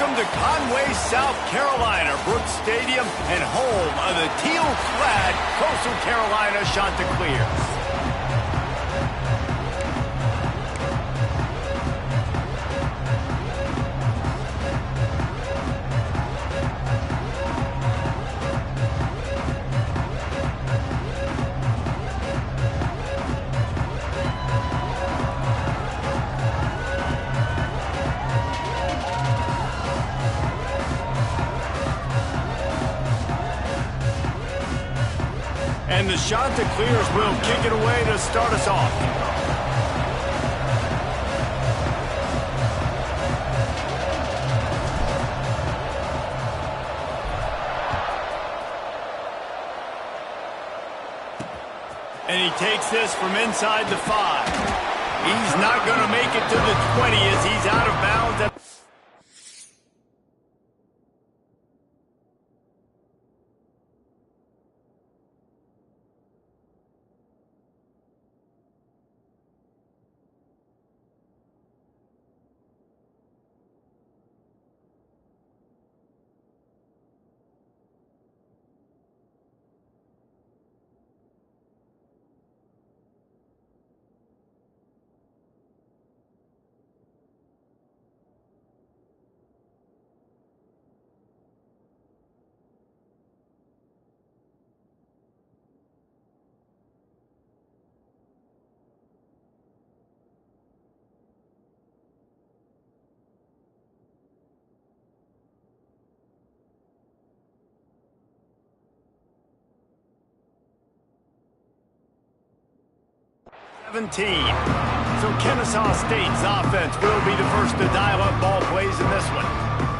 Welcome to Conway, South Carolina, Brooks Stadium, and home of the teal-clad Coastal Carolina Chanticleers. And the Chanticleers will kick it away to start us off. And he takes this from inside the 5. He's not going to make it to the 20 as he's out of bounds. So Kennesaw State's offense will be the first to dial up ball plays in this one.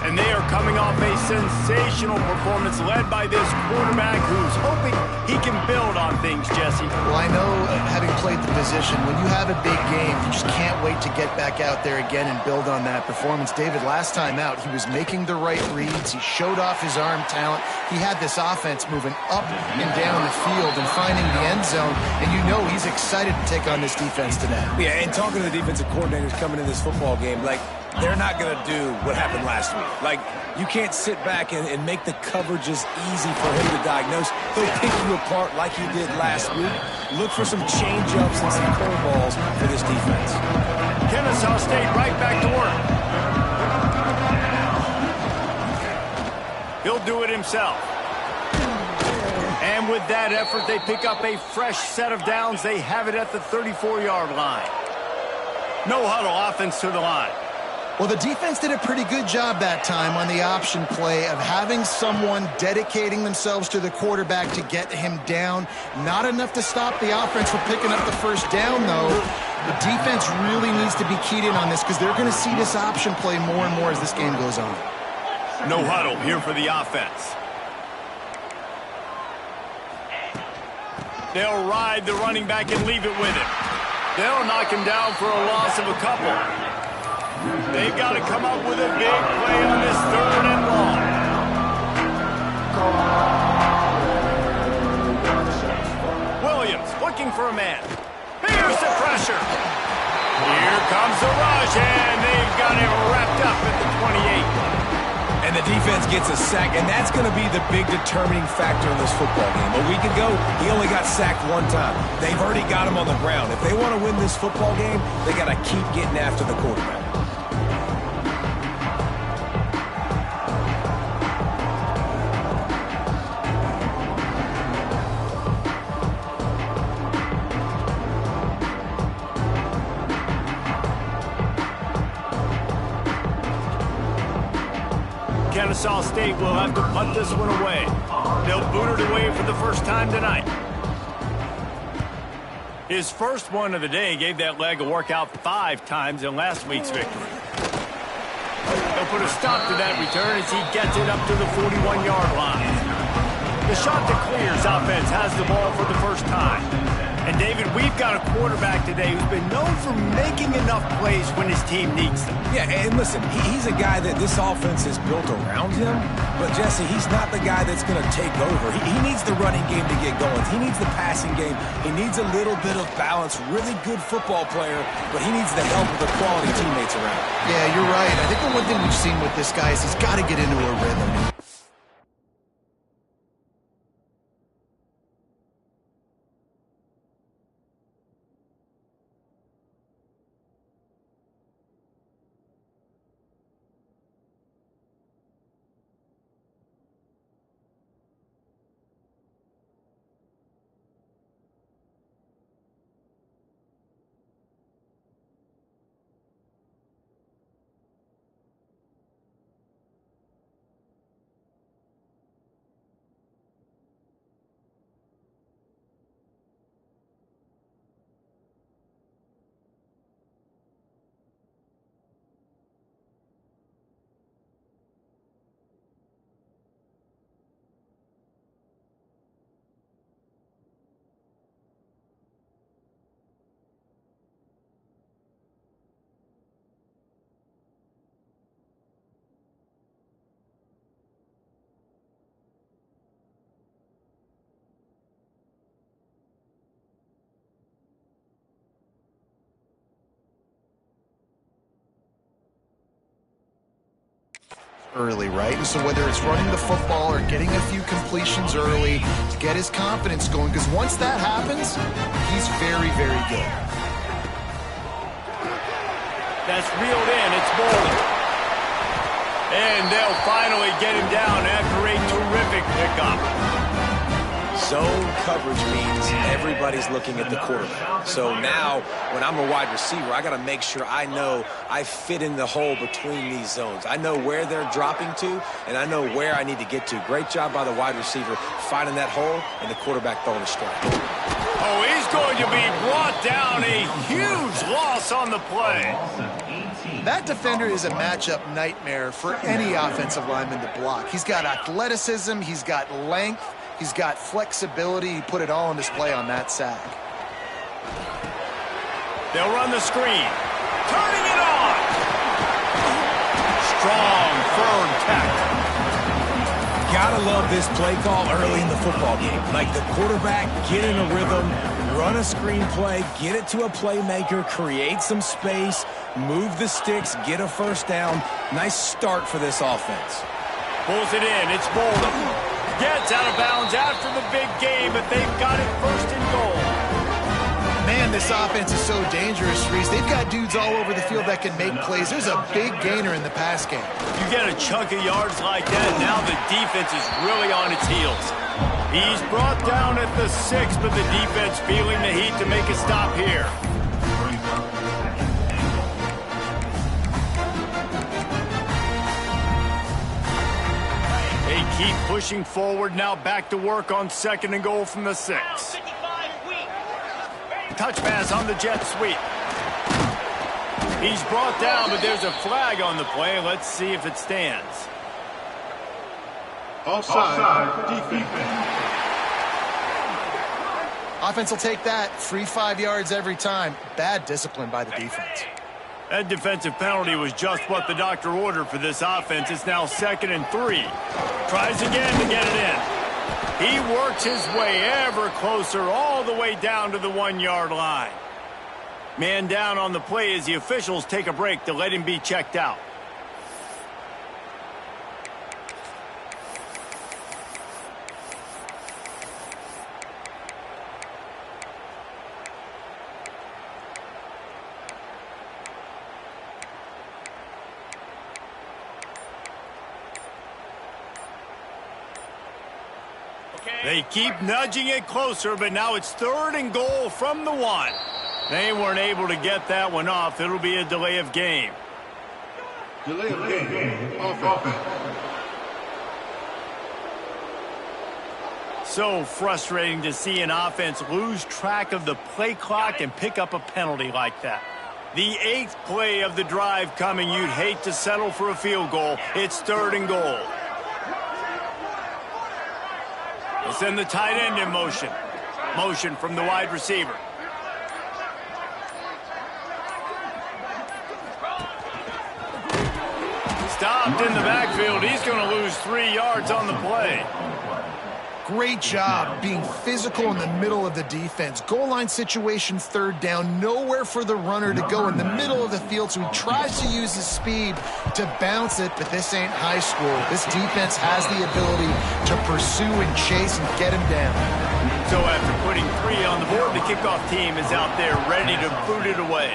And they are coming off a sensational performance led by this quarterback who's hoping he can build on things, Jesse. Well, I know, having played the position, when you have a big game, you just can't wait to get back out there again and build on that performance. David, last time out, he was making the right reads. He showed off his arm talent. He had this offense moving up and down the field and finding the end zone. And you know he's excited to take on this defense today. Yeah, and talking to the defensive coordinators coming in this football game, like, they're not going to do what happened last week. Like, you can't sit back and make the coverages easy for him to diagnose. He'll pick you apart like he did last week. Look for some change-ups and some curveballs for this defense. Kennesaw State right back to work. He'll do it himself. And with that effort, they pick up a fresh set of downs. They have it at the 34-yard line. No huddle offense to the line. Well, the defense did a pretty good job that time on the option play of having someone dedicating themselves to the quarterback to get him down. Not enough to stop the offense from picking up the first down, though. The defense really needs to be keyed in on this because they're going to see this option play more and more as this game goes on. No huddle here for the offense. They'll ride the running back and leave it with him. They'll knock him down for a loss of a couple. They've got to come up with a big play on this 3rd and long. Williams looking for a man. Here's the pressure. Here comes the rush, and they've got him wrapped up at the 28. And the defense gets a sack, and that's going to be the big determining factor in this football game. A week ago, he only got sacked one time. They've already got him on the ground. If they want to win this football game, they got to keep getting after the quarterback. Kennesaw State will have to punt this one away. They'll boot it away for the first time tonight. His first one of the day gave that leg a workout 5 times in last week's victory. They'll put a stop to that return as he gets it up to the 41-yard line. The Chanticleers offense has the ball for the first time. And, David, we've got a quarterback today who's been known for making enough plays when his team needs them. Yeah, and listen, he's a guy that this offense is built around him. But, Jesse, he's not the guy that's going to take over. He needs the running game to get going. He needs the passing game. He needs a little bit of balance. Really good football player, but he needs the help of the quality teammates around him. Yeah, you're right. I think the one thing we've seen with this guy is he's got to get into a rhythm. Early, right? And so whether it's running the football or getting a few completions early to get his confidence going, because once that happens, he's very, very good. That's reeled in. It's Bowling. And they'll finally get him down after a terrific pickup. Zone coverage means everybody's looking at the quarterback. So now, when I'm a wide receiver, I got to make sure I know I fit in the hole between these zones. I know where they're dropping to, and I know where I need to get to. Great job by the wide receiver finding that hole, and the quarterback throwing a strike. Oh, he's going to be brought down. A huge loss on the play. That defender is a matchup nightmare for any offensive lineman to block. He's got athleticism, he's got length, he's got flexibility. He put it all on display on that sack. They'll run the screen. Turning it on. Strong, firm tackle. Gotta love this play call early in the football game. Like the quarterback, get in a rhythm, run a screen play, get it to a playmaker, create some space, move the sticks, get a first down. Nice start for this offense. Pulls it in. It's Bolden. Gets out of bounds after the big game, but they've got it first and goal. Man, this offense is so dangerous, Reese. They've got dudes all over the field that can make plays. There's a big gainer in the pass game. You get a chunk of yards like that, now the defense is really on its heels. He's brought down at the 6, but the defense feeling the heat to make a stop here. They keep pushing forward, now back to work on 2nd and goal from the 6. Touch pass on the jet sweep. He's brought down, but there's a flag on the play. Let's see if it stands. Offside, defense. Offense will take that. Free 5 yards every time. Bad discipline by the defense. That defensive penalty was just what the doctor ordered for this offense. It's now 2nd and 3. Tries again to get it in. He works his way ever closer all the way down to the 1-yard line. Man down on the play as the officials take a break to let him be checked out. They keep nudging it closer, but now it's 3rd and goal from the 1. They weren't able to get that one off. It'll be a delay of game. Delay of game. Offense. So frustrating to see an offense lose track of the play clock and pick up a penalty like that. The 8th play of the drive coming. You'd hate to settle for a field goal. It's 3rd and goal. They send the tight end in motion. Motion from the wide receiver. Stopped in the backfield. He's going to lose 3 yards on the play. Great job being physical in the middle of the defense. Goal line situation, third down, nowhere for the runner to go in the middle of the field, so he tries to use his speed to bounce it, but this ain't high school. This defense has the ability to pursue and chase and get him down. So after putting 3 on the board, the kickoff team is out there ready to boot it away.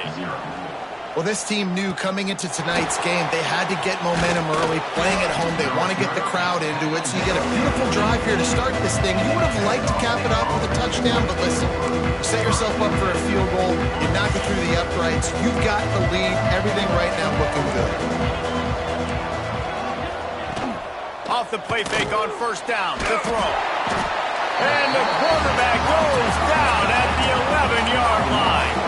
Well, this team knew coming into tonight's game they had to get momentum early, playing at home. They want to get the crowd into it, so you get a beautiful drive here to start this thing. You would have liked to cap it off with a touchdown, but listen, you set yourself up for a field goal, you knock it through the uprights, you've got the lead, everything right now looking good. Off the play fake on first down, the throw. And the quarterback goes down at the 11-yard line.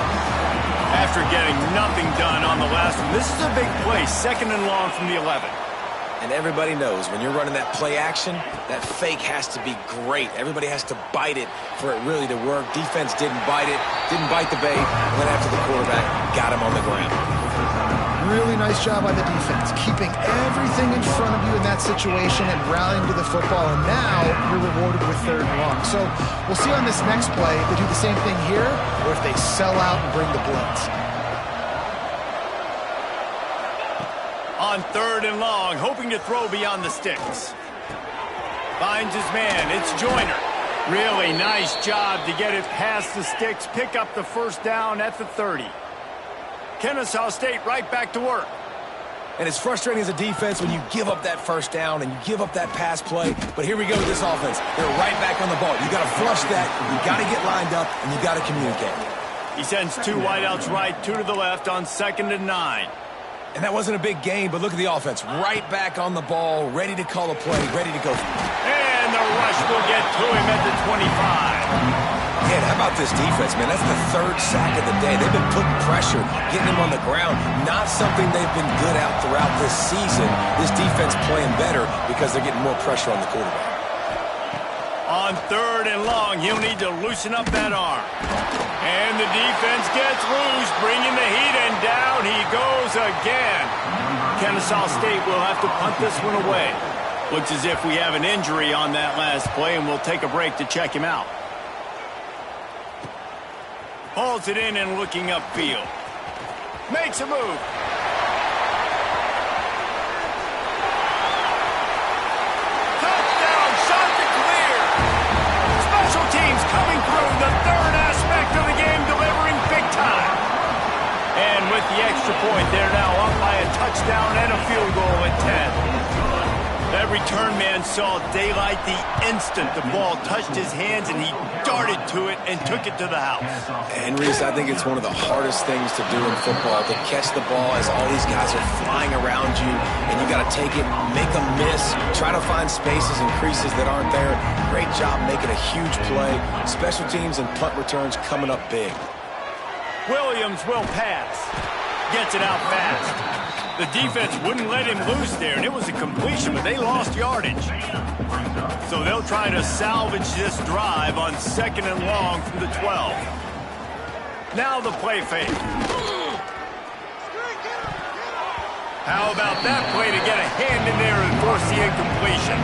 After getting nothing done on the last one, this is a big play, 2nd and long from the 11. And everybody knows when you're running that play action, that fake has to be great. Everybody has to bite it for it really to work. Defense didn't bite it, didn't bite the bait, went after the quarterback, got him on the ground. Really nice job by the defense, keeping everything in front of you in that situation and rallying to the football, and now you're rewarded with 3rd and long. So we'll see on this next play if they do the same thing here or if they sell out and bring the blitz. On 3rd and long, hoping to throw beyond the sticks. Finds his man, it's Joyner. Really nice job to get it past the sticks, pick up the first down at the 30. Kennesaw State right back to work. And it's frustrating as a defense when you give up that first down and you give up that pass play. But here we go with this offense. They're right back on the ball. You got to flush that. You got to get lined up, and you got to communicate. He sends 2 wideouts right, 2 to the left on 2nd and 9. And that wasn't a big game, but look at the offense. Right back on the ball, ready to call a play, ready to go. And the rush will get to him at the 25. Yeah, how about this defense, man? That's the 3rd sack of the day. They've been putting pressure, getting him on the ground. Not something they've been good at throughout this season. This defense playing better because they're getting more pressure on the quarterback. On 3rd and long, he'll need to loosen up that arm. And the defense gets loose, bringing the heat, and down he goes again. Kennesaw State will have to punt this one away. Looks as if we have an injury on that last play, and we'll take a break to check him out. Hauls it in and looking upfield. Makes a move. Touchdown, shot to clear. Special teams coming through, the 3rd aspect of the game, delivering big time. And with the extra point, they're now up by a touchdown and a field goal at 10. That return man saw daylight the instant the ball touched his hands, and he darted to it and took it to the house. And, Reese, I think it's one of the hardest things to do in football, to catch the ball as all these guys are flying around you, and you got to take it, make them miss, try to find spaces and creases that aren't there. Great job making a huge play. Special teams and punt returns coming up big. Williams will pass. Gets it out fast. The defense wouldn't let him loose there, and it was a completion, but they lost yardage. So they'll try to salvage this drive on 2nd and long from the 12. Now the play fake. How about that play to get a hand in there and force the incompletion?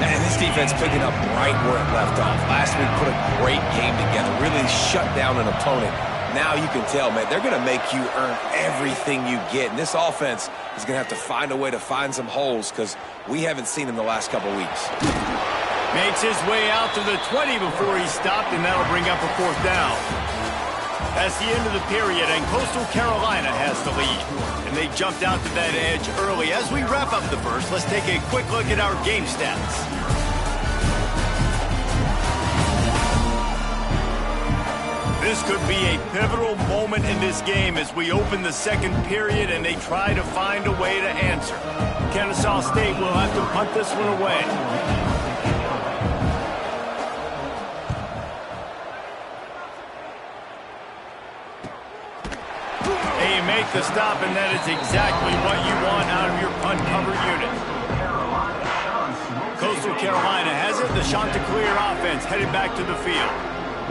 And this defense picking up right where it left off. Last week put a great game together, really shut down an opponent. Now you can tell, man, they're going to make you earn everything you get. And this offense is going to have to find a way to find some holes because we haven't seen them the last couple weeks. Makes his way out to the 20 before he stopped, and that'll bring up a 4th down. That's the end of the period, and Coastal Carolina has the lead. And they jumped out to that edge early. As we wrap up the first, let's take a quick look at our game stats. This could be a pivotal moment in this game as we open the 2nd period and they try to find a way to answer. Kennesaw State will have to punt this one away. They make the stop, and that is exactly what you want out of your punt cover unit. Coastal Carolina has it. The Chanticleer offense headed back to the field.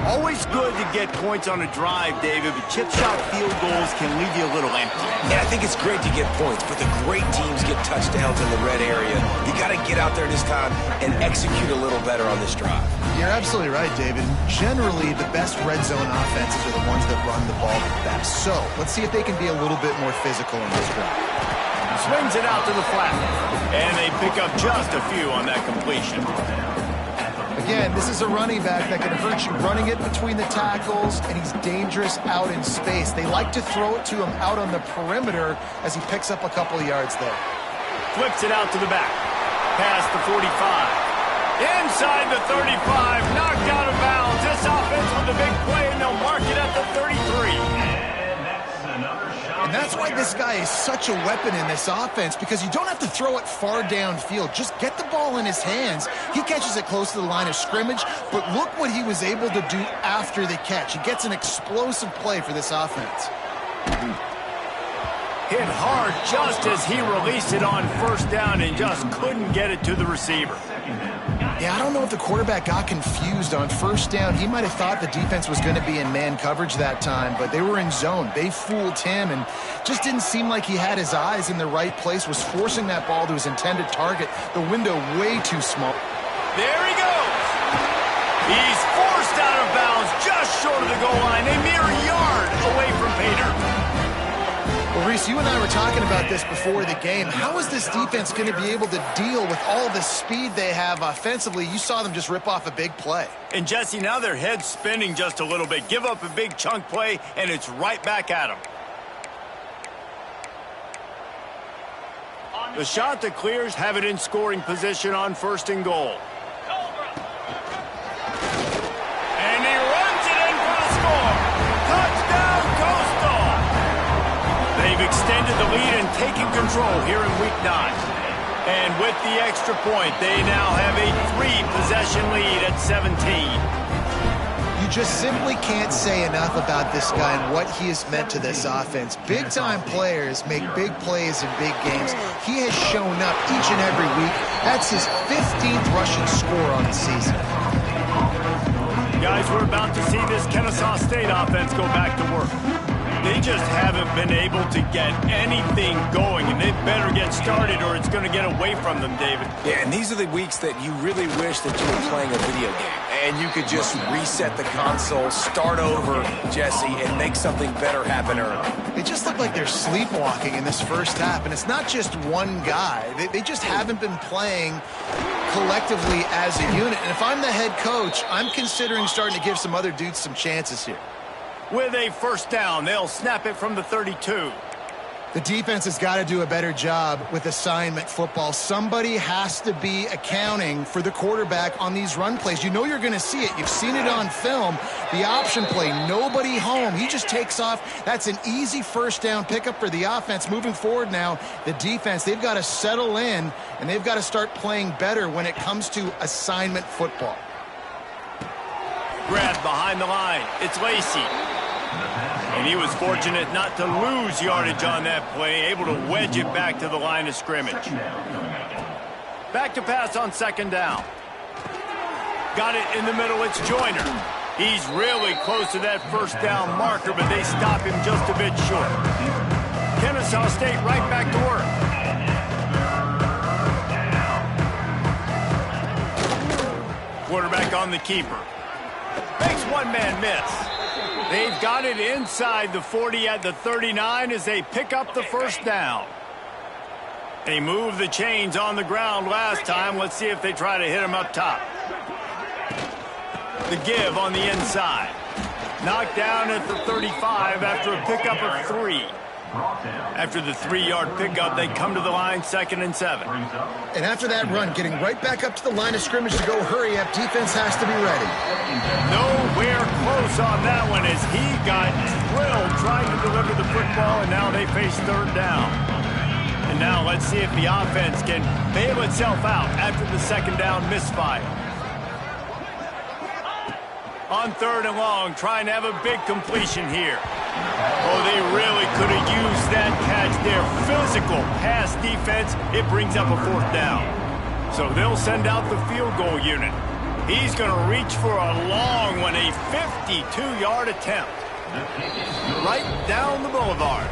Always good to get points on a drive, David, but chip shot field goals can leave you a little empty. Yeah, I think it's great to get points, but the great teams get touchdowns in the red area. You got to get out there this time and execute a little better on this drive. You're absolutely right, David. Generally, the best red zone offenses are the ones that run the ball the best. So let's see if they can be a little bit more physical in this drive. Swings it out to the flat, and they pick up just a few on that completion. Again, this is a running back that can hurt you running it between the tackles, and he's dangerous out in space. They like to throw it to him out on the perimeter as he picks up a couple of yards there. Flips it out to the back. Past the 45. Inside the 35. Knocked out of bounds. This offense with a big play, and they'll mark it at the 33. And that's why this guy is such a weapon in this offense, because you don't have to throw it far downfield. Just get the ball in his hands. He catches it close to the line of scrimmage, but look what he was able to do after the catch. He gets an explosive play for this offense. Hit hard just as he released it on first down and just couldn't get it to the receiver. Yeah, I don't know if the quarterback got confused on first down. He might have thought the defense was going to be in man coverage that time, but they were in zone. They fooled him and just didn't seem like he had his eyes in the right place, was forcing that ball to his intended target. The window way too small. There he goes. He's forced out of bounds just short of the goal line, a mere yard away from Pater. Well, Reese, you and I were talking about this before the game. How is this defense going to be able to deal with all the speed they have offensively? You saw them just rip off a big play. And, Jesse, now their head's spinning just a little bit. Give up a big chunk play, and it's right back at them. The Chanticleers have it in scoring position on first and goal. And he runs it in for the score. Touchdown, Coastal! They've extended the lead and taken control here in Week 9. And with the extra point, they now have a 3-possession lead at 17. You just simply can't say enough about this guy and what he has meant to this offense. Big-time players make big plays in big games. He has shown up each and every week. That's his 15th rushing score on the season. Guys, we're about to see this Kennesaw State offense go back to work. They just haven't been able to get anything going, and they better get started or it's going to get away from them, David. Yeah, and these are the weeks that you really wish that you were playing a video game and you could just reset the console, start over, Jesse, and make something better happen early. They just look like they're sleepwalking in this first half, and it's not just one guy. They just haven't been playing collectively as a unit. And if I'm the head coach, I'm considering starting to give some other dudes some chances here. With a first down, they'll snap it from the 32. The defense has got to do a better job with assignment football. Somebody has to be accounting for the quarterback on these run plays. You know you're going to see it. You've seen it on film. The option play, nobody home. He just takes off. That's an easy first down pickup for the offense. Moving forward now, the defense, they've got to settle in, and they've got to start playing better when it comes to assignment football. Grab behind the line. It's Lacey. And he was fortunate not to lose yardage on that play, able to wedge it back to the line of scrimmage. Back to pass on second down. Got it in the middle, it's Joyner. He's really close to that first down marker, but they stop him just a bit short. Kennesaw State right back to work. Quarterback on the keeper. Makes one-man miss. They've got it inside the 40 at the 39 as they pick up the first down. They moved the chains on the ground last time. Let's see if they try to hit him up top. The give on the inside. Knocked down at the 35 after a pickup of 3. After the 3-yard pickup, they come to the line, 2nd and 7. And after that run, getting right back up to the line of scrimmage to go hurry up, defense has to be ready. Nowhere close on that one as he got drilled trying to deliver the football, and now they face third down. And now let's see if the offense can bail itself out after the second down misfire. On third and long, trying to have a big completion here. Oh, they really could have used that catch. Their physical pass defense, it brings up a fourth down. So they'll send out the field goal unit. He's going to reach for a long one, a 52-yard attempt. Right down the boulevard.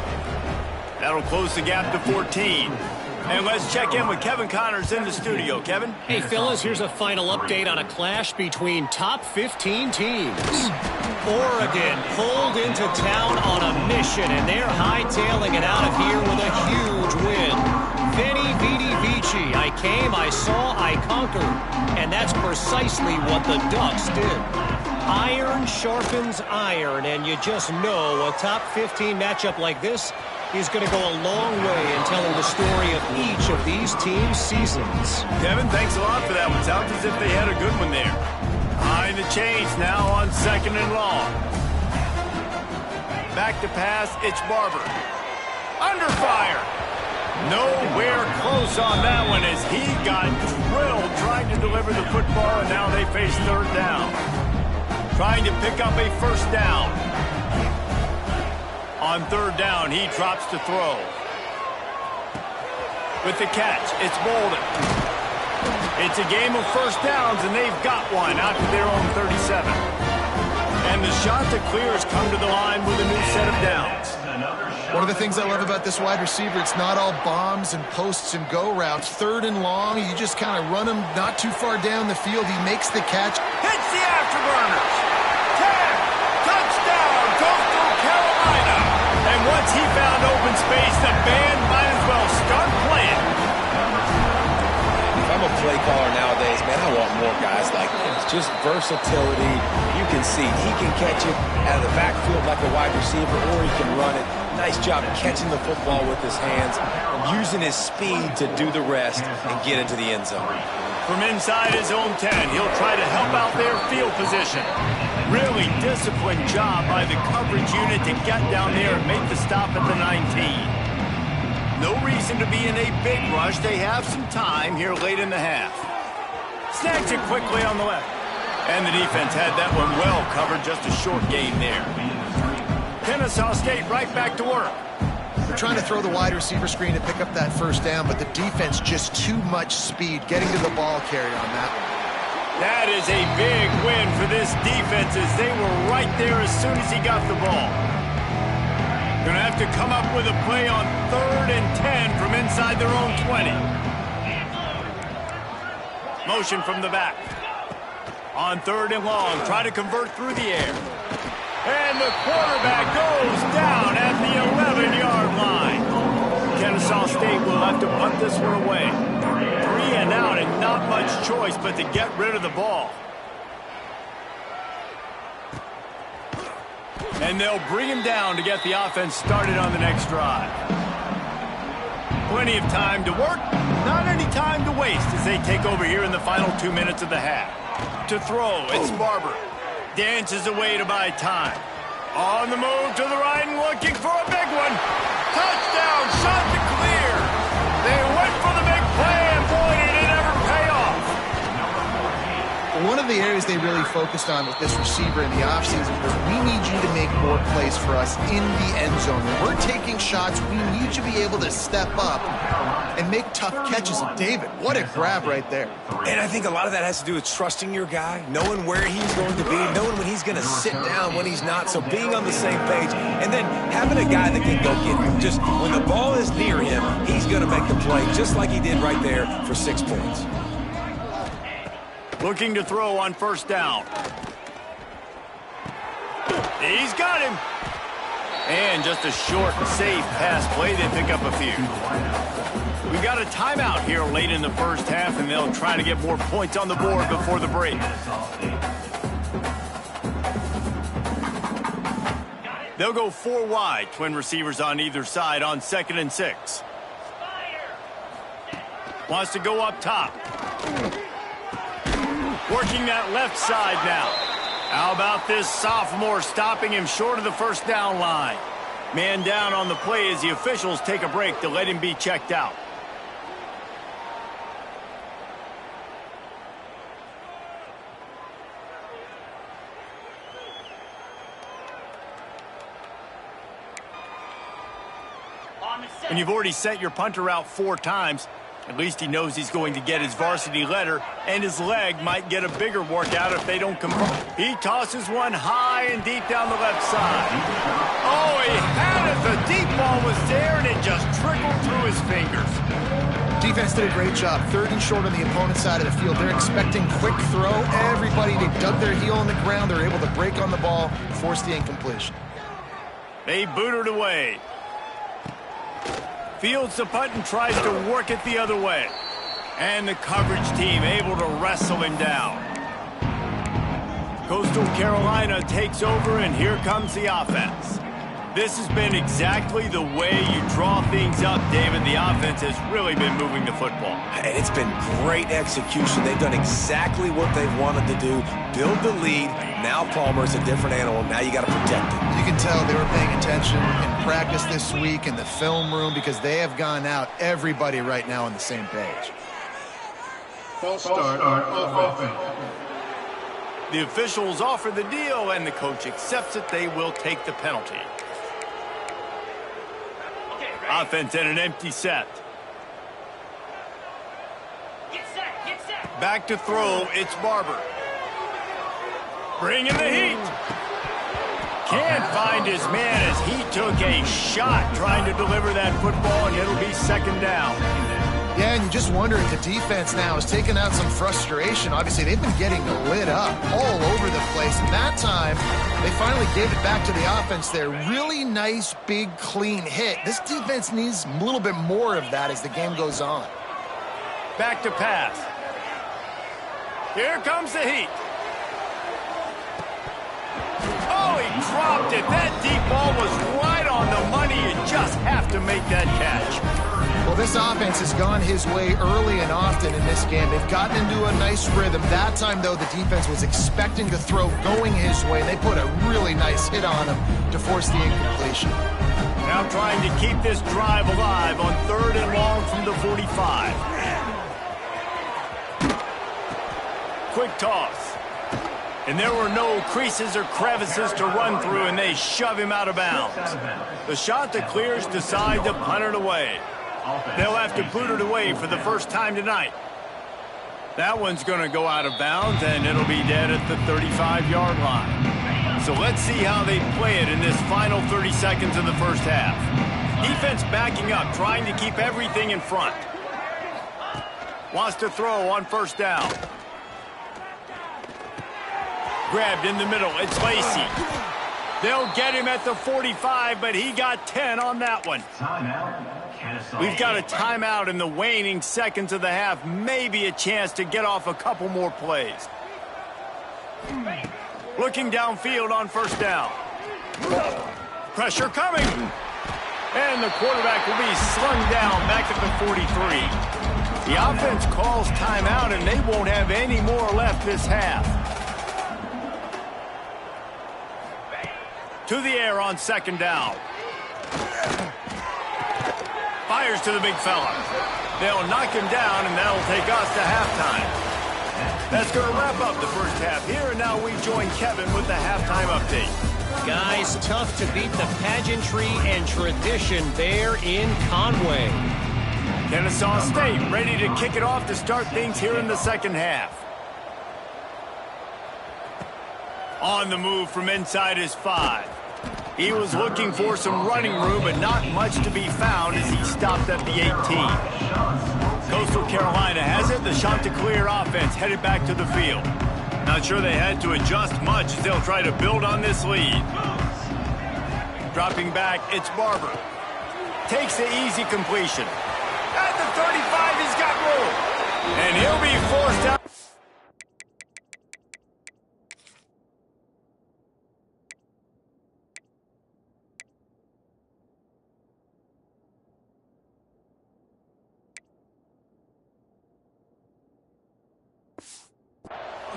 That'll close the gap to 14. And let's check in with Kevin Connors in the studio. Kevin? Hey, fellas, here's a final update on a clash between top 15 teams. Oregon pulled into town on a mission, and they're hightailing it out of here with a huge win. Veni, vidi, vici. I came, I saw, I conquered. And that's precisely what the Ducks did. Iron sharpens iron, and you just know a top 15 matchup like this is going to go a long way in telling the story of each of these teams' seasons. Kevin, thanks a lot for that one. Sounds as if they had a good one there. Behind the chains now on 2nd and long. Back to pass, it's Barber. Under fire. Nowhere close on that one as he got drilled trying to deliver the football, and now they face 3rd down. Trying to pick up a 1st down. On 3rd down, he drops to throw. With the catch, it's Bolden. It's a game of 1st downs, and they've got one out to their own 37. And the shot to clear has come to the line with a new set of downs. One of the things I love about this wide receiver, it's not all bombs and posts and go routes. 3rd and long, you just kind of run him not too far down the field. He makes the catch. Hits the afterburners. 10. Touchdown. Coastal Carolina. And once he found open space, the band might as well start playing. If I'm a play caller nowadays, man, I want more guys like this. Just versatility. You can see he can catch it out of the backfield like a wide receiver, or he can run it. Nice job catching the football with his hands, using his speed to do the rest and get into the end zone. From inside his own 10, he'll try to help out their field position. Really disciplined job by the coverage unit to get down there and make the stop at the 19. No reason to be in a big rush. They have some time here late in the half. Snags it quickly on the left. And the defense had that one well covered, just a short gain there. Kennesaw State right back to work. They're trying to throw the wide receiver screen to pick up that 1st down, but the defense just too much speed getting to the ball carrier on that one. That is a big win for this defense as they were right there as soon as he got the ball. Going to have to come up with a play on 3rd and 10 from inside their own 20. Motion from the back. On 3rd and long, try to convert through the air. And the quarterback goes down at the 11-yard line. Kennesaw State will have to punt this one away. 3 and out and not much choice but to get rid of the ball. And they'll bring him down to get the offense started on the next drive. Plenty of time to work, not any time to waste as they take over here in the final 2 minutes of the half. To throw, it's Barber. Dances away to buy time. On the move to the right and looking for a big one. Touchdown, shot to clear. They went for the big play, and boy, did it ever pay off. One of the areas they really focused on with this receiver in the offseason was we need you to make more plays for us in the end zone. When we're taking shots, we need you to be able to step up and make tough catches. And David, what a grab right there. And I think a lot of that has to do with trusting your guy, knowing where he's going to be, knowing when he's going to sit down, when he's not, so being on the same page, and then having a guy that can go get him. Just when the ball is near him, he's going to make the play just like he did right there for 6 points. Looking to throw on 1st down. He's got him. And just a short and safe pass play. They pick up a few. We got a timeout here late in the 1st half, and they'll try to get more points on the board before the break. They'll go 4 wide, twin receivers on either side on 2nd and 6. Wants to go up top. Working that left side now. How about this sophomore stopping him short of the 1st down line? Man down on the play as the officials take a break to let him be checked out. When you've already sent your punter out 4 times, At least he knows he's going to get his varsity letter, and his leg might get a bigger workout if they don't convert. He tosses one high and deep down the left side. Oh, he had it. The deep ball was there, and it just trickled through his fingers. Defense did a great job. 3rd and short on the opponent's side of the field. They're expecting quick throw. Everybody, they dug their heel in the ground. They're able to break on the ball, force the incompletion. They boot it away. Fields the punt and tries to work it the other way. And the coverage team able to wrestle him down. Coastal Carolina takes over, and here comes the offense. This has been exactly the way you draw things up, David. The offense has really been moving the football. And it's been great execution. They've done exactly what they've wanted to do. Build the lead. Now Palmer's a different animal. Now you got to protect it. You can tell they were paying attention in practice this week in the film room because they have gone out, everybody right now on the same page. False start on offense. The officials offer the deal, and the coach accepts it. They will take the penalty. Offense in an empty set. Back to throw, it's Barber. Bringing the heat. Can't find his man as he took a shot trying to deliver that football, and it'll be 2nd down. Yeah, and you just wonder if the defense now has taken out some frustration. Obviously, they've been getting lit up all over the place. And that time, they finally gave it back to the offense there. Really nice, big, clean hit. This defense needs a little bit more of that as the game goes on. Back to pass. Here comes the heat. Oh, he dropped it. That deep ball was right on the money. You just have to make that catch. Well, this offense has gone his way early and often in this game. They've gotten into a nice rhythm. That time, though, the defense was expecting the throw going his way. They put a really nice hit on him to force the incompletion. Now trying to keep this drive alive on 3rd and long from the 45. Quick toss. And there were no creases or crevices to run through, and they shove him out of bounds. The shot that clears decide to punt it away. They'll have to boot it away for the first time tonight. That one's going to go out of bounds, and it'll be dead at the 35-yard line. So let's see how they play it in this final 30 seconds of the first half. Defense backing up, trying to keep everything in front. Wants to throw on 1st down. Grabbed in the middle. It's Lacey. They'll get him at the 45, but he got 10 on that one. We've got a timeout in the waning seconds of the half. Maybe a chance to get off a couple more plays. Looking downfield on 1st down. Pressure coming. And the quarterback will be slung down back at the 43. The offense calls timeout, and they won't have any more left this half. To the air on 2nd down. Fires to the big fella. They'll knock him down, and that'll take us to halftime. That's going to wrap up the first half here, and now we join Kevin with the halftime update. Guys, tough to beat the pageantry and tradition there in Conway. Kennesaw State ready to kick it off to start things here in the 2nd half. On the move from inside his 5. He was looking for some running room, but not much to be found as he stopped at the 18. Coastal Carolina has it. The Chanticleer offense headed back to the field. Not sure they had to adjust much as they'll try to build on this lead. Dropping back, it's Barber. Takes the easy completion. At the 35, he's got room. And he'll be forced out.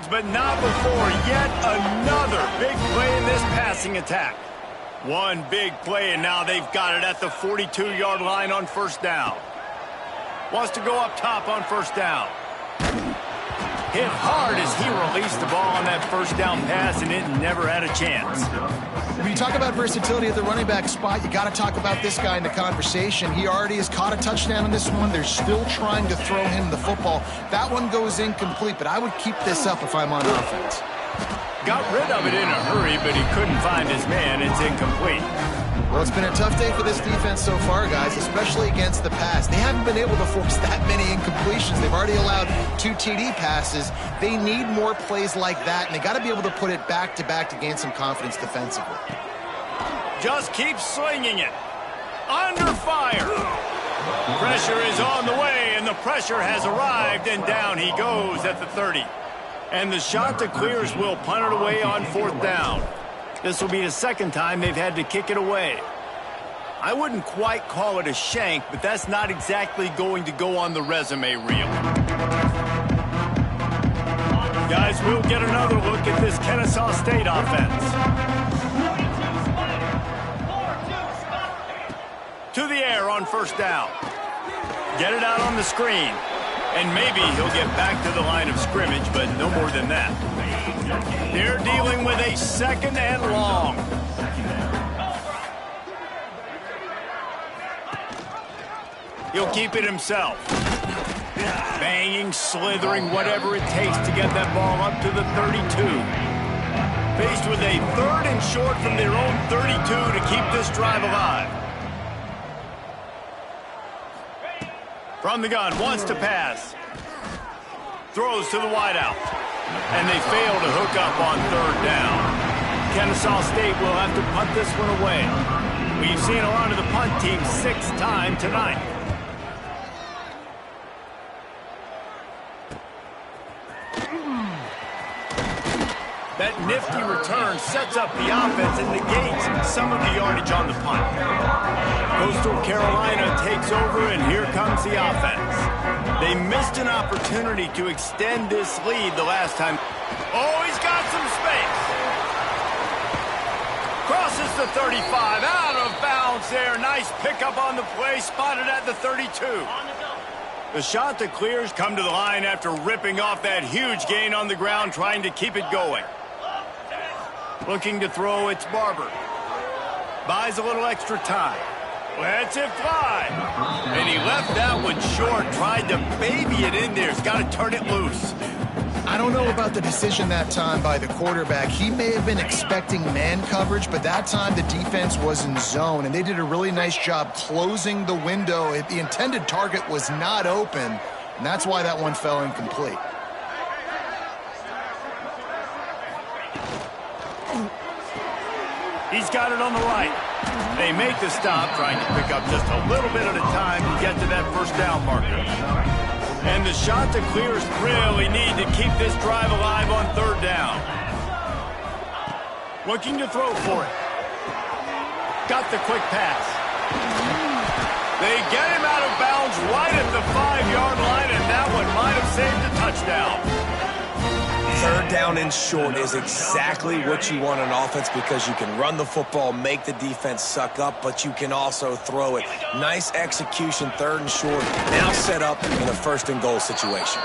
But not before yet another big play in this passing attack. One big play, and now they've got it at the 42-yard line on 1st down. Wants to go up top on 1st down. hit hard as he released the ball on that first down pass, and it never had a chance. When you talk about versatility at the running back spot, you got to talk about this guy in the conversation. He already has caught a touchdown in this one. They're still trying to throw him the football. That one goes incomplete, but I would keep this up if I'm on offense. Got rid of it in a hurry, but he couldn't find his man. It's incomplete. Well, it's been a tough day for this defense so far, guys, especially against the pass. They haven't been able to force that many incompletions. They've already allowed 2 TD passes. They need more plays like that, and they got to be able to put it back-to-back to gain some confidence defensively. Just keep slinging it. Under fire. Pressure is on the way, and the pressure has arrived, and down he goes at the 30. And the shot that clears will punt it away on 4th down. This will be the second time they've had to kick it away. I wouldn't quite call it a shank, but that's not exactly going to go on the resume reel. Guys, we'll get another look at this Kennesaw State offense. To the air on 1st down. Get it out on the screen. And maybe he'll get back to the line of scrimmage, but no more than that. They're dealing with a 2nd and long. He'll keep it himself. Banging, slithering, whatever it takes to get that ball up to the 32. Faced with a 3rd and short from their own 32 to keep this drive alive. From the gun, wants to pass. Throws to the wideout. And they fail to hook up on 3rd down. Kennesaw State will have to punt this one away. We've seen a lot of the punt team 6 times tonight. That nifty return sets up the offense and negates some of the yardage on the punt. Coastal Carolina takes over, and here comes the offense. They missed an opportunity to extend this lead the last time. Oh, he's got some space. Crosses the 35, out of bounds there. Nice pickup on the play, spotted at the 32. The shot that clears come to the line after ripping off that huge gain on the ground, trying to keep it going. Looking to throw, it's Barber. Buys a little extra time. Lets it fly. And he left that one short, tried to baby it in there. He's got to turn it loose. I don't know about the decision that time by the quarterback. He may have been expecting man coverage, but that time the defense was in zone, and they did a really nice job closing the window. The intended target was not open, and that's why that one fell incomplete. He's got it on the right. They make the stop, trying to pick up just a little bit at a time to get to that 1st down marker. And the shot to clears really need to keep this drive alive on 3rd down. Looking to throw for it. Got the quick pass. They get him out of bounds right at the 5-yard line, and that one might have saved a touchdown. 3rd down and short is exactly what you want on offense, because you can run the football, make the defense suck up, but you can also throw it. Nice execution, 3rd and short, now set up in a 1st and goal situation.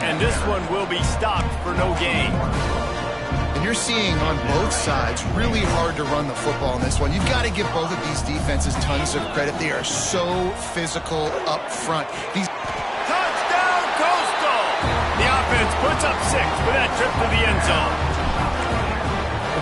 And this one will be stopped for no gain. And you're seeing on both sides really hard to run the football in this one. You've got to give both of these defenses tons of credit. They are so physical up front. Touchdown, Coastal! The offense puts up 6 with that trip to the end zone.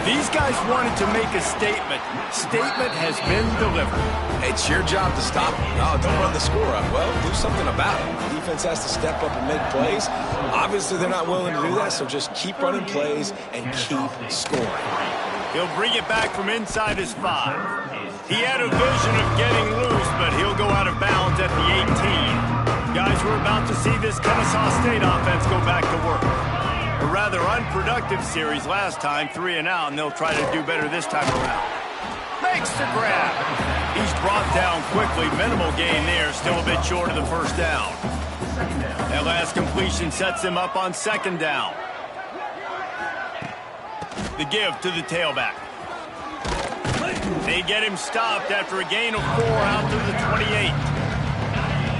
These guys wanted to make a statement. Statement has been delivered. It's your job to stop them. No, don't run the score up. Well, do something about it. The defense has to step up and make plays. Obviously, they're not willing to do that, so just keep running plays and keep scoring. He'll bring it back from inside his 5. He had a vision of getting loose, but he'll go out of bounds at the 18. Guys, we're about to see this Kennesaw State offense go back to work. A rather unproductive series last time, 3 and out, and they'll try to do better this time around. Makes the grab. He's brought down quickly. Minimal gain there, still a bit short of the 1st down. That last completion sets him up on 2nd down. The give to the tailback. They get him stopped after a gain of 4 out to the 28.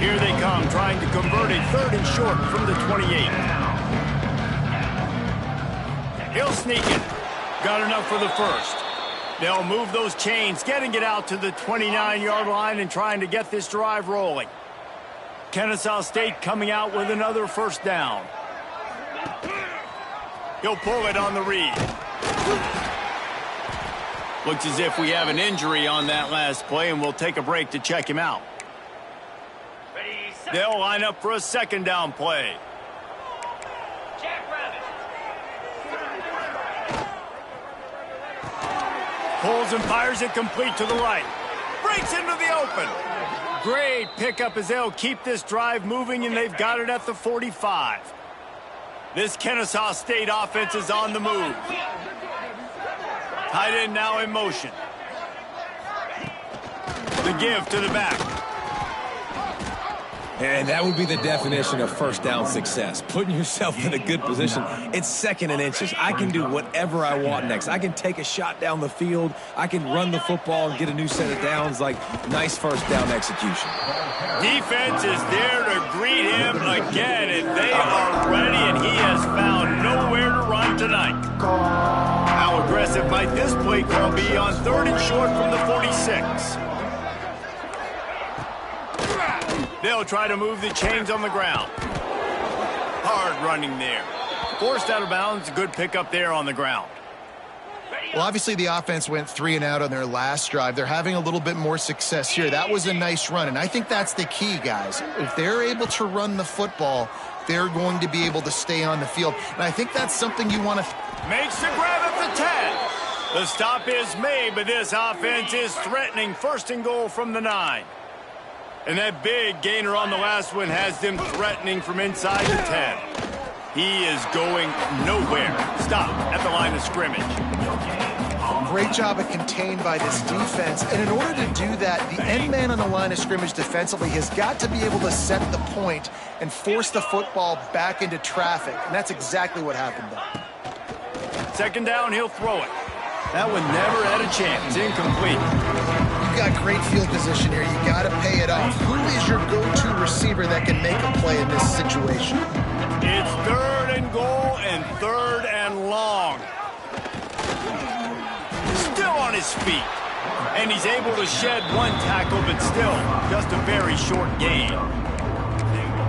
Here they come, trying to convert a 3rd and short from the 28. He'll sneak it. Got enough for the first. They'll move those chains, getting it out to the 29-yard line and trying to get this drive rolling. Kennesaw State coming out with another first down. He'll pull it on the read. Looks as if we have an injury on that last play, and we'll take a break to check him out. They'll line up for a second down play. Pulls and fires it complete to the right. Breaks into the open. Great pickup as they'll keep this drive moving, and they've got it at the 45. This Kennesaw State offense is on the move. Tight end now in motion. The give to the back. And that would be the definition of first down success. Putting yourself in a good position. It's second and inches. I can do whatever I want next. I can take a shot down the field. I can run the football and get a new set of downs. Like, nice first down execution. Defense is there to greet him again, and they are ready, and he has found nowhere to run tonight. How aggressive might this play call be on 3rd and short from the 46? They'll try to move the chains on the ground. Hard running there. Forced out of bounds. A good pickup there on the ground. Well, obviously the offense went 3 and out on their last drive. They're having a little bit more success here. That was a nice run, and I think that's the key, guys. If they're able to run the football, they're going to be able to stay on the field. And I think that's something you want to... Makes the grab at the 10. The stop is made, but this offense is threatening. 1st and goal from the 9. And that big gainer on the last one has them threatening from inside the 10. He is going nowhere. Stop at the line of scrimmage. Great job of contained by this defense. And in order to do that, the end man on the line of scrimmage defensively has got to be able to set the point and force the football back into traffic. And that's exactly what happened there. 2nd down, he'll throw it. That one never had a chance. Incomplete. You've got great field position here. You got to pay it off. Who is your go-to receiver that can make a play in this situation? It's 3rd and goal and 3rd and long. Still on his feet. And he's able to shed one tackle, but still just a very short gain.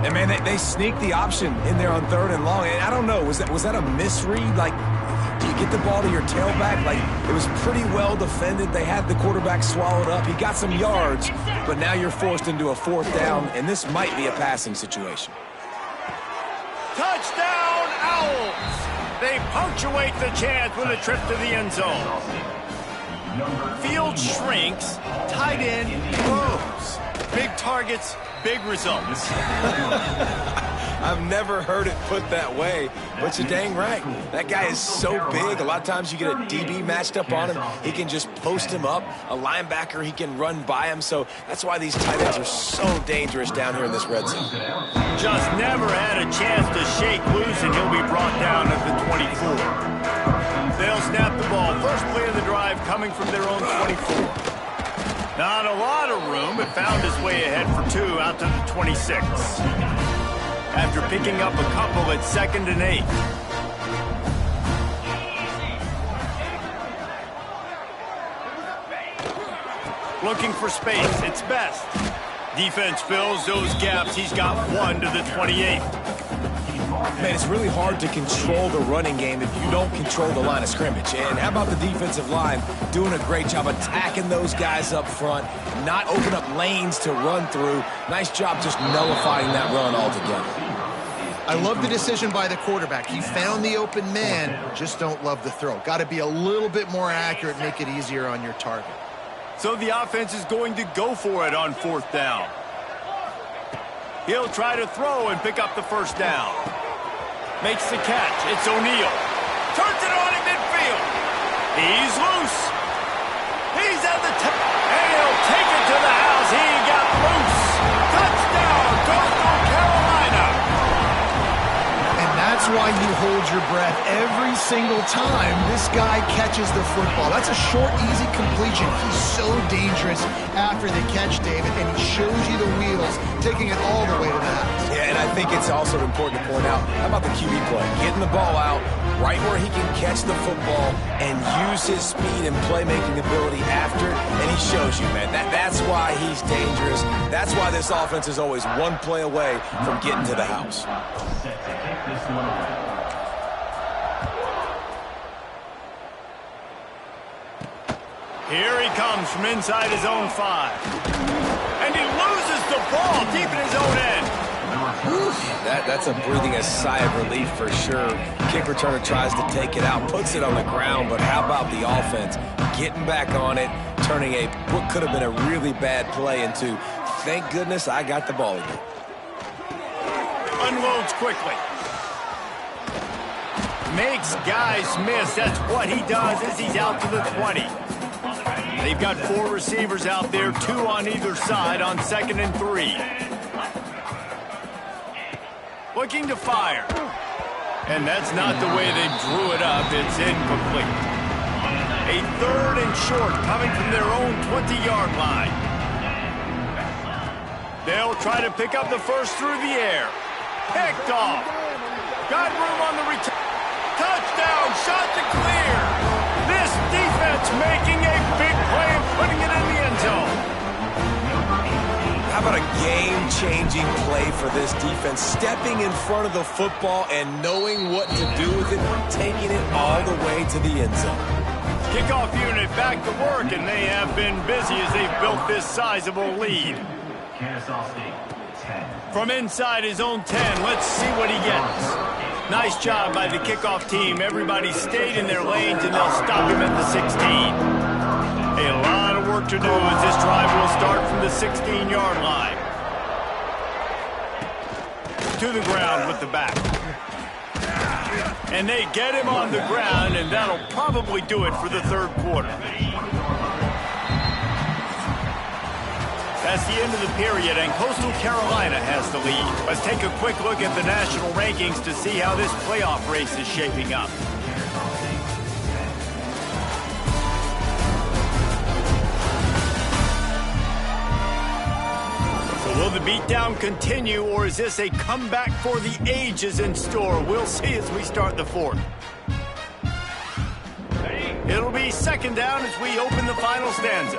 And, man, they sneaked the option in there on 3rd and long. And I don't know, was that a misread? Like, do you get the ball to your tailback? Like, it was pretty well defended. They had the quarterback swallowed up. He got some yards, but now you're forced into a 4th down, and this might be a passing situation. Touchdown, Owls! They punctuate the chance with a trip to the end zone. Field shrinks, tight end grows. Big targets, big results. I've never heard it put that way, but you're dang right. That guy is so big. A lot of times you get a DB matched up on him. He can just post him up. A linebacker, he can run by him. So that's why these tight ends are so dangerous down here in this red zone. Just never had a chance to shake loose, and he'll be brought down at the 24. They'll snap the ball. First play of the drive coming from their own 24. Not a lot of room, but found his way ahead for 2 out to the 26. After picking up a couple at 2nd and 8. Looking for space, it's best. Defense fills those gaps. He's got 1 to the 28. Man, it's really hard to control the running game if you don't control the line of scrimmage. And how about the defensive line doing a great job attacking those guys up front, not open up lanes to run through. Nice job just nullifying that run altogether. I love the decision by the quarterback. He found the open man, just don't love the throw. Got to be a little bit more accurate, make it easier on your target. So the offense is going to go for it on 4th down. He'll try to throw and pick up the 1st down. Makes the catch. It's O'Neal. Turns it on in midfield. He's loose. He's at the top. And he'll take it to the house. He got loose. Touchdown, Coastal Carolina. And that's That's why you hold your breath every single time this guy catches the football. That's a short, easy completion. He's so dangerous after the catch, David, and he shows you the wheels, taking it all the way to the house. Yeah, and I think it's also important to point out, how about the QB play? Getting the ball out right where he can catch the football and use his speed and playmaking ability after it, and he shows you, man. That's why he's dangerous. That's why this offense is always one play away from getting to the house. Here he comes from inside his own 5. And he loses the ball deep in his own end. That's breathing a sigh of relief for sure. Kick returner tries to take it out, puts it on the ground, but how about the offense getting back on it, turning what could have been a really bad play into, thank goodness I got the ball again. Unloads quickly. Makes guys miss. That's what he does as he's out to the 20. They've got 4 receivers out there, 2 on either side on 2nd and 3. Looking to fire. And that's not the way they drew it up. It's incomplete. A 3rd and short coming from their own 20-yard line. They'll try to pick up the first through the air. Picked off. Got room on the return. Touchdown. Shot to clear. This defense making a big play and putting it in the end zone. How about a game-changing play for this defense? Stepping in front of the football and knowing what to do with it, taking it all the way to the end zone. Kickoff unit back to work, and they have been busy as they've built this sizable lead. Kennesaw State, 10. From inside his own 10, let's see what he gets. Nice job by the kickoff team. Everybody stayed in their lanes, and they'll stop him at the 16. A lot of work to do as this drive will start from the 16-yard line. To the ground with the back. And they get him on the ground, and that'll probably do it for the 3rd quarter. That's the end of the period, and Coastal Carolina has the lead. Let's take a quick look at the national rankings to see how this playoff race is shaping up. So will the beatdown continue, or is this a comeback for the ages in store? We'll see as we start the 4th. It'll be 2nd down as we open the final stanza.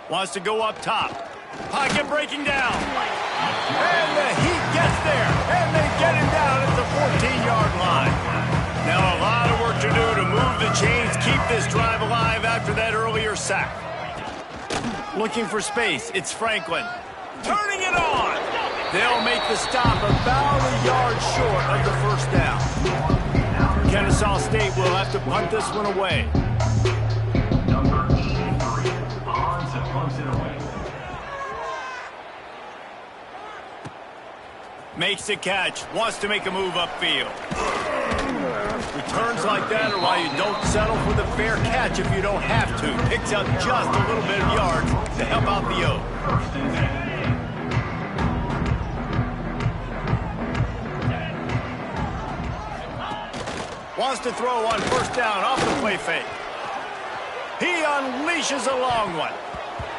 Wants to go up top. Pocket breaking down. And the Heat gets there. And they get him down at the 14-yard line. Now a lot of work to do to move the chains, keep this drive alive after that earlier sack. Looking for space. It's Franklin. Turning it on. They'll make the stop about a yard short of the 1st down. Kennesaw State will have to punt this one away. Makes the catch, wants to make a move upfield. Returns like that are why you don't settle for the fair catch if you don't have to. Picks up just a little bit of yards to help out the O. Wants to throw on 1st down off the play fake. He unleashes a long one.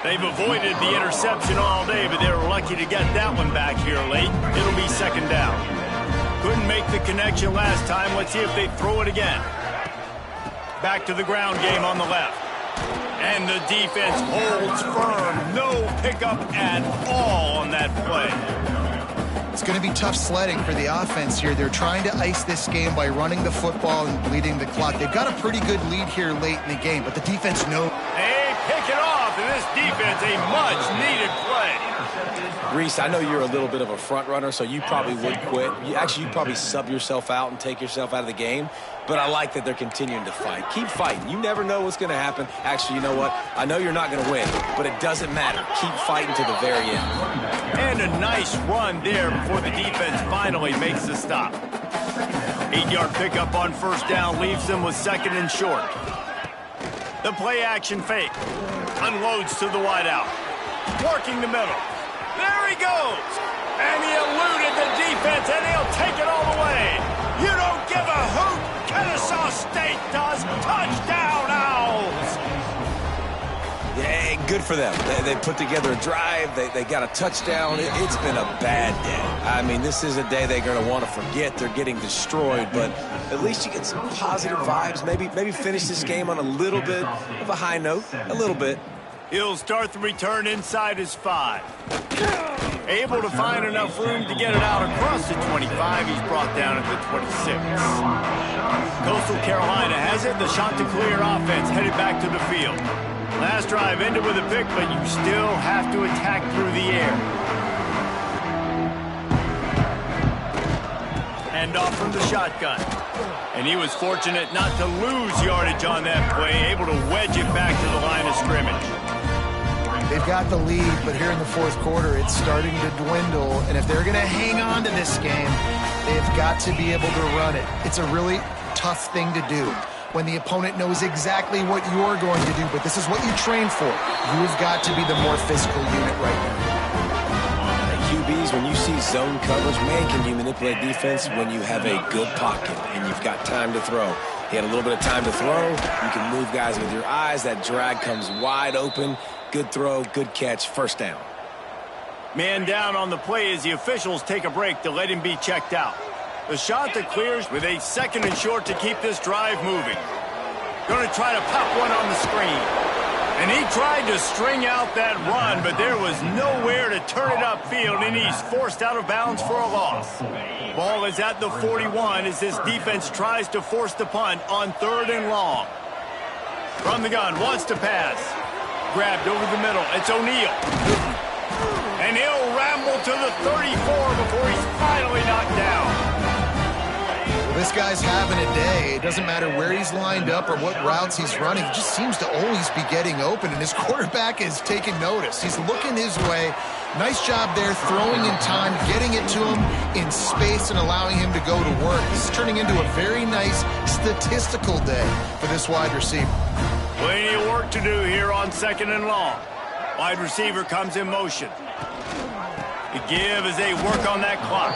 They've avoided the interception all day, but they were lucky to get that one back here late. It'll be 2nd down. Couldn't make the connection last time. Let's see if they throw it again. Back to the ground game on the left. And the defense holds firm. No pickup at all on that play. It's going to be tough sledding for the offense here. They're trying to ice this game by running the football and bleeding the clock. They've got a pretty good lead here late in the game, but the defense knows. They pick it off, and this defense, a much-needed play. Reese, I know you're a little bit of a front runner, so you probably would quit. You'd probably sub yourself out and take yourself out of the game. But I like that they're continuing to fight. Keep fighting. You never know what's going to happen. Actually, you know what? I know you're not going to win, but it doesn't matter. Keep fighting to the very end. And a nice run there before the defense finally makes the stop. 8-yard pickup on 1st down leaves them with 2nd and short. The play action fake. Unloads to the wideout. Working the middle. There he goes. And he eluded the defense, and he'll take it all the way. You don't give a hoot. Kennesaw State does. Touchdown, Owls. Yeah, good for them. They put together a drive. They got a touchdown. It's been a bad day. I mean, this is a day they're going to want to forget. They're getting destroyed, but at least you get some positive vibes. Maybe finish this game on a little bit of a high note, a little bit. He'll start the return inside his 5. Able to find enough room to get it out across the 25. He's brought down at the 26. Coastal Carolina has it. The Chanticleer offense headed back to the field. Last drive ended with a pick, but you still have to attack through the air. Hand off from the shotgun. And he was fortunate not to lose yardage on that play, able to wedge it back to the line of scrimmage. They've got the lead, but here in the fourth quarter, it's starting to dwindle. And if they're going to hang on to this game, they've got to be able to run it. It's a really tough thing to do when the opponent knows exactly what you're going to do, but this is what you train for. You've got to be the more physical unit right now. QBs, when you see zone coverage, man, can you manipulate defense when you have a good pocket and you've got time to throw? He had a little bit of time to throw. You can move guys with your eyes. That drag comes wide open. Good throw, good catch, first down. Man down on the play as the officials take a break to let him be checked out. The Chanticleers with a 2nd and short to keep this drive moving. Going to try to pop one on the screen. And he tried to string out that run, but there was nowhere to turn it upfield, and he's forced out of bounds for a loss. Ball is at the 41 as this defense tries to force the punt on 3rd and long. From the gun, wants to pass. Grabbed over the middle. It's O'Neal. And he'll ramble to the 34 before he's finally knocked down. Well, this guy's having a day. It doesn't matter where he's lined up or what routes he's running. He just seems to always be getting open, and his quarterback is taking notice. He's looking his way. Nice job there, throwing in time, getting it to him in space and allowing him to go to work. This is turning into a very nice statistical day for this wide receiver. Plenty of work to do here on 2nd and long. Wide receiver comes in motion. The give as they work on that clock.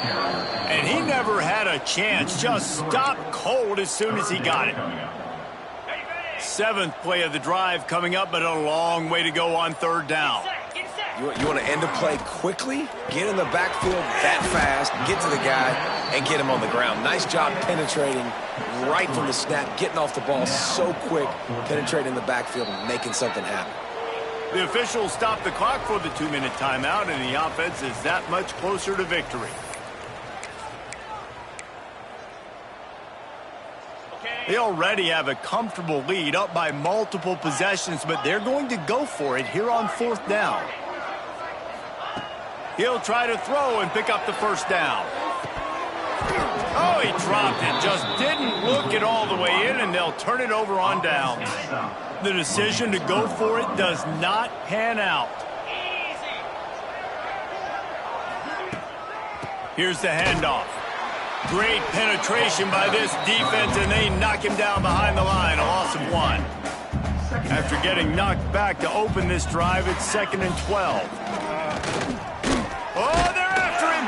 And he never had a chance. Just stopped cold as soon as he got it. 7th play of the drive coming up, but a long way to go on 3rd down. You want to end a play quickly, get in the backfield that fast, get to the guy, and get him on the ground. Nice job penetrating right from the snap, getting off the ball so quick, penetrating the backfield and making something happen. The officials stop the clock for the 2-minute timeout, and the offense is that much closer to victory. They already have a comfortable lead, up by multiple possessions, but they're going to go for it here on 4th down. He'll try to throw and pick up the 1st down. Oh, he dropped it. Just didn't look it all the way in, and they'll turn it over on downs. The decision to go for it does not pan out. Here's the handoff. Great penetration by this defense, and they knock him down behind the line. A loss of 1. After getting knocked back to open this drive, it's 2nd and 12. Oh, they're after him.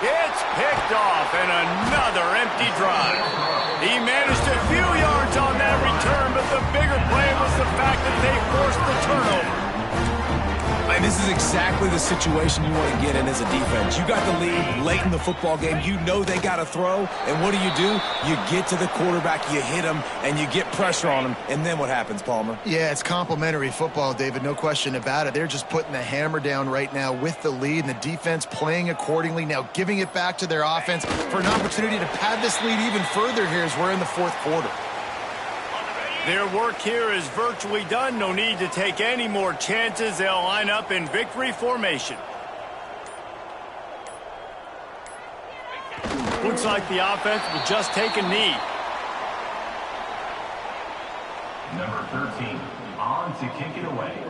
It's picked off, and another empty drive. He managed a few yards on that return, but the bigger play was the fact that they forced the turnover. And this is exactly the situation you want to get in as a defense. You got the lead late in the football game. You know they got to throw. And what do? You get to the quarterback, you hit him, and you get pressure on him. And then what happens, Palmer? Yeah, it's complimentary football, David. No question about it. They're just putting the hammer down right now with the lead, and the defense playing accordingly. Now giving it back to their offense for an opportunity to pad this lead even further here as we're in the fourth quarter. Their work here is virtually done. No need to take any more chances. They'll line up in victory formation. Looks like the offense will just take a knee. Number 13, on to kick it away.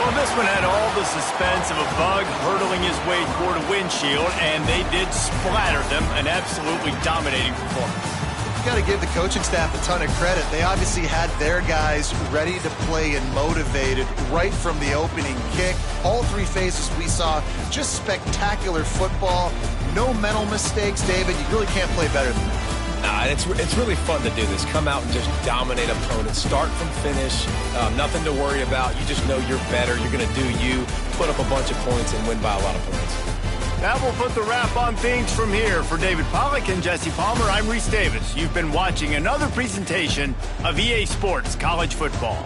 Well, this one had all the suspense of a bug hurtling his way toward a windshield, and they did splatter them. An absolutely dominating performance. You got to give the coaching staff a ton of credit. They obviously had their guys ready to play and motivated right from the opening kick. All three phases we saw, just spectacular football. No mental mistakes, David. You really can't play better than that. Nah, it's really fun to do this. Come out and just dominate opponents. Start from finish. Nothing to worry about. You just know you're better. You're going to do you, put up a bunch of points, and win by a lot of points. That will put the wrap on things from here. For David Pollack and Jesse Palmer, I'm Reese Davis. You've been watching another presentation of EA Sports College Football.